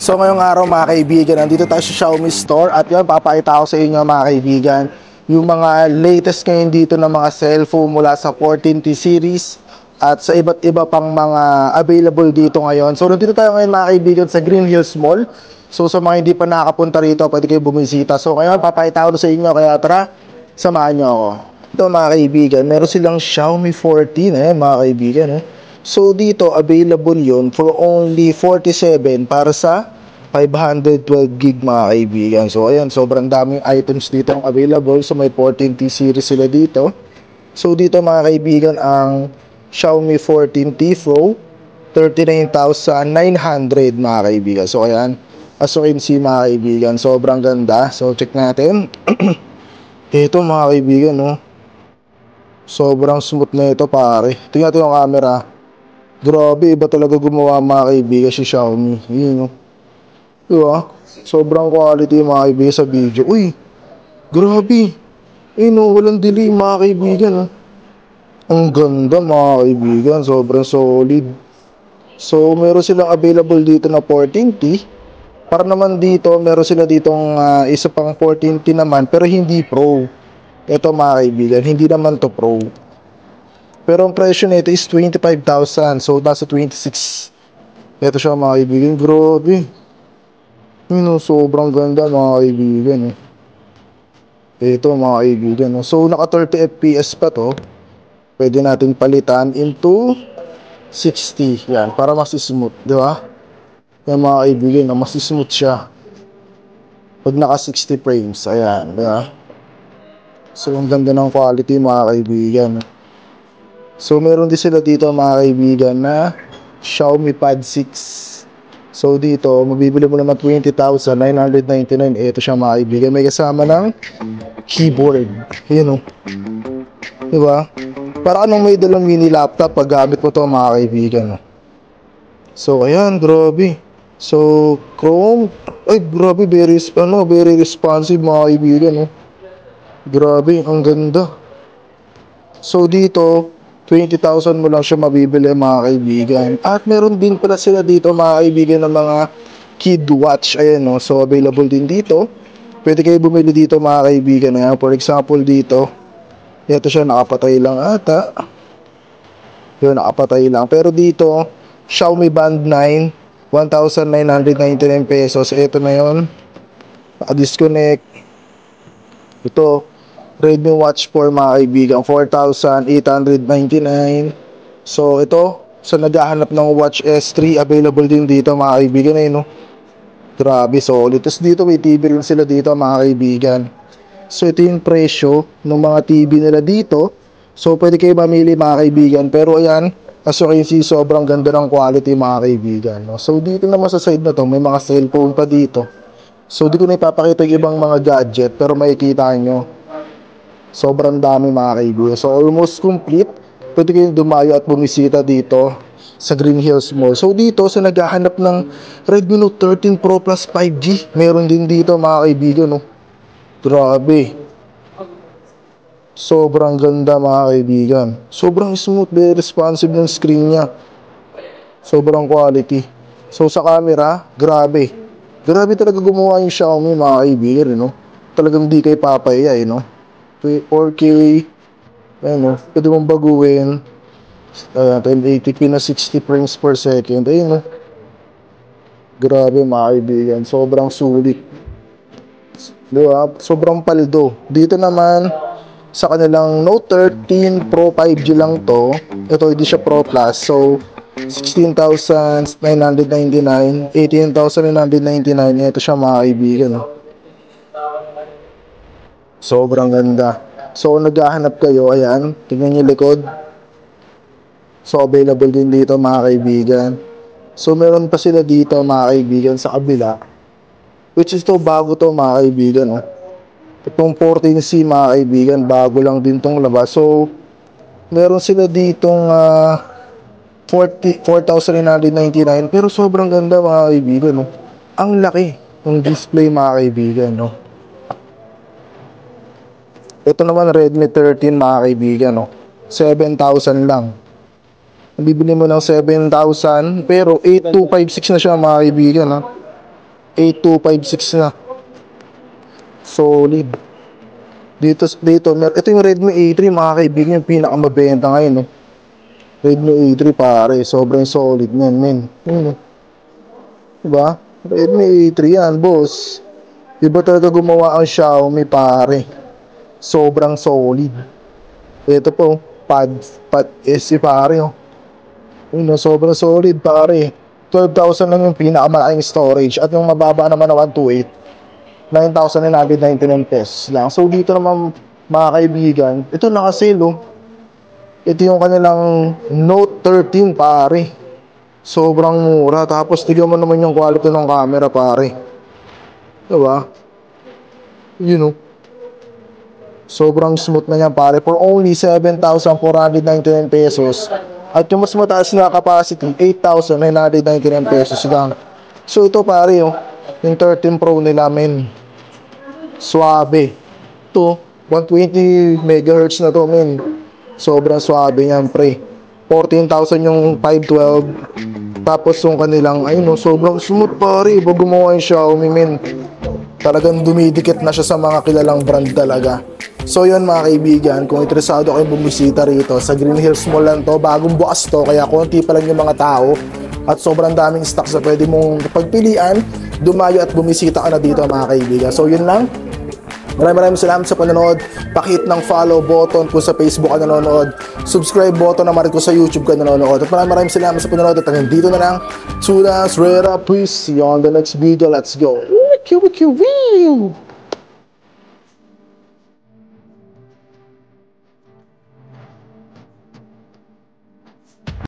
So ngayong araw mga kaibigan, nandito tayo sa Xiaomi Store at yun, papakita ko sa inyo mga kaibigan yung mga latest ngayon dito ng mga cellphone mula sa 14T series at sa iba't iba pang mga available dito ngayon. So nandito tayo ngayon mga kaibigan sa Green Hills Mall. So sa mga hindi pa nakakapunta rito, pwede kayo bumisita. So ngayon, papakita ko sa inyo, kaya tara, samahan nyo ako. Ito mga kaibigan, meron silang Xiaomi 14 mga kaibigan. So dito available yon for only 47 para sa 512 gig mga kaibigan. So ayan, sobrang daming items dito ang available. So may 14T series sila dito. So dito mga kaibigan, ang Xiaomi 14T Pro 39,900 mga kaibigan. So ayan, as you can see mga kaibigan, sobrang ganda. So check natin. Ito mga kaibigan, no, sobrang smooth na ito pare. Tingnan natin yung camera. Grabe, iba talaga gumawa mga kaibigan si Xiaomi. Yun, no? Diba? Sobrang quality mga kaibigan sa video. Uy, grabe. No, walang delay mga kaibigan. Ang ganda mga kaibigan. Sobrang solid. So, meron silang available dito na 14T. Para naman dito, meron sila ditong isa pang 14T naman, pero hindi Pro. Ito mga kaibigan, hindi naman to Pro. Pero ang presyo nito is 25,000. So, nasa 26. Ito siya mga kaibigan. Grabe. Sobrang ganda mga kaibigan. Ito mga kaibigan. So, naka 30 FPS pa to. Pwede natin palitan into 60. Yan, para mas smooth. Di ba? Yan mga kaibigan, mas smooth siya. Pag naka 60 frames. Ayan, di ba? So, ang ganda ng quality mga kaibigan. So, meron din sila dito mga kaibigan na Xiaomi Pad 6. So, dito, mabibili mo naman 20,999. Ito siya mga kaibigan. May kasama ng keyboard. Yun, o. Diba? Para anong may dalang mini laptop pag gamit mo to mga kaibigan. So, ayan, grabe. So, Chrome. Ay, grabe, very responsive mga kaibigan. Grabe, ang ganda. So, dito, 20,000 mo lang siya mabibili mga kaibigan. At meron din pala sila dito mga kaibigan ng mga kid watch. Ayan, no? So available din dito. Pwede kayo bumili dito mga kaibigan. Ayan, for example dito, ito siya, nakapatay lang ata. Yun, nakapatay lang. Pero dito, Xiaomi Band 9, 1,999 pesos. Ito na yun. Naka-disconnect. Ito, Redmi Watch 4 mga kaibigan, 4,899. So ito, sa naghahanap ng Watch S3, available din dito mga kaibigan. No? Grabe, solid. Tapos dito may TV rin sila dito mga kaibigan. So ito yung presyo ng mga TV nila dito. So pwede kayo mamili mga kaibigan. Pero ayan, as you can see, sobrang ganda ng quality mga kaibigan. No? So dito naman sa side na to, may mga cellphone pa dito. So di ko na ipapakita yung ibang mga gadget, pero makikita nyo, sobrang dami mga kaibigan. So almost complete. Pwede kayong dumayo at bumisita dito sa Green Hills Mall. So dito sa naghahanap ng Redmi Note 13 Pro Plus 5G, meron din dito mga kaibigan. No? Grabe. Sobrang ganda mga kaibigan. Sobrang smooth, very responsive ng screen niya. Sobrang quality. So sa camera, grabe. Grabe talaga gumawa yung Xiaomi mga kaibigan. No? Talagang di kayo papaya no? 4K, ayun, pwede mong baguhin. 1080p na 60 frames per second. Ayun, grabe mga kaibigan, sobrang sulit. Diba? Sobrang paldo. Dito naman, sa kanilang Note 13 Pro 5G lang to. Ito, hindi siya Pro Plus. So, 16,999, 18,999. Ito siya mga kaibigan. Sobrang ganda. So, naghahanap kayo, ayan, tingnan nyo likod. So, available din dito mga kaibigan. So, meron pa sila dito mga kaibigan sa kabila. Which is to, bago to mga kaibigan. Itong 14C mga kaibigan, bago lang din tong labas. So, meron sila ditong 4,999. Pero sobrang ganda mga kaibigan. Ang laki ng display mga kaibigan. Ito naman Redmi 13 mga kaibigan, 7,000 lang. Bibili mo ng 7,000 pero 8,256 na siya mga kaibigan. 8256 na. Solid. Dito, ito yung Redmi A3 mga kaibigan, yung pinakamabenta ngayon, no? Redmi A3 pare, sobrang solid niyan, men. Yun, no? Diba? Redmi A3 yan, boss. Iba talaga gumawa ang Xiaomi, pare. Sobrang solid. Ito po, Pad SE, pare, oh. Yun, no? Sobrang solid, pare. 12,000 lang yung pinakamalaking storage. At yung mababa naman na 128, 9,999 pesos lang. So dito naman mga kaibigan, ito naka-sale, oh. Ito yung kanilang Note 13, pare. Sobrang mura. Tapos tignan mo naman yung quality ng camera, pare. Diba? You know. Sobrang smooth na yan, pare. For only 7,499 pesos. At yung mas mataas na capacity, 8,999 pesos lang. So ito, pare, oh. Yung 13 Pro nila, men. Suabe. Ito, 120 MHz na to, men. Sobrang suabe yan, pre. 14,000 yung 512. Tapos yung kanilang, ayun, no, sobrang smooth, pare. Pag gumawa yung Xiaomi, men, talagang dumidikit na siya sa mga kilalang brand talaga. So yun mga kaibigan, kung interesado kayong bumisita rito sa Green Hills Mall lang to, bagong bukas to, kaya konti pa lang yung mga tao at sobrang daming stocks na pwede mong pagpilian, dumayo at bumisita ka na dito mga kaibigan. So yun lang. Maraming salamat sa panonood. Pakihit ng follow button kung sa Facebook ka nanonood. Subscribe button naman kung sa YouTube ka nanonood. At maraming salamat sa panonood. At hanggang dito na lang. Tunas, Rera, please. See you on the next video. Let's go. Wiki, wiki, wiki.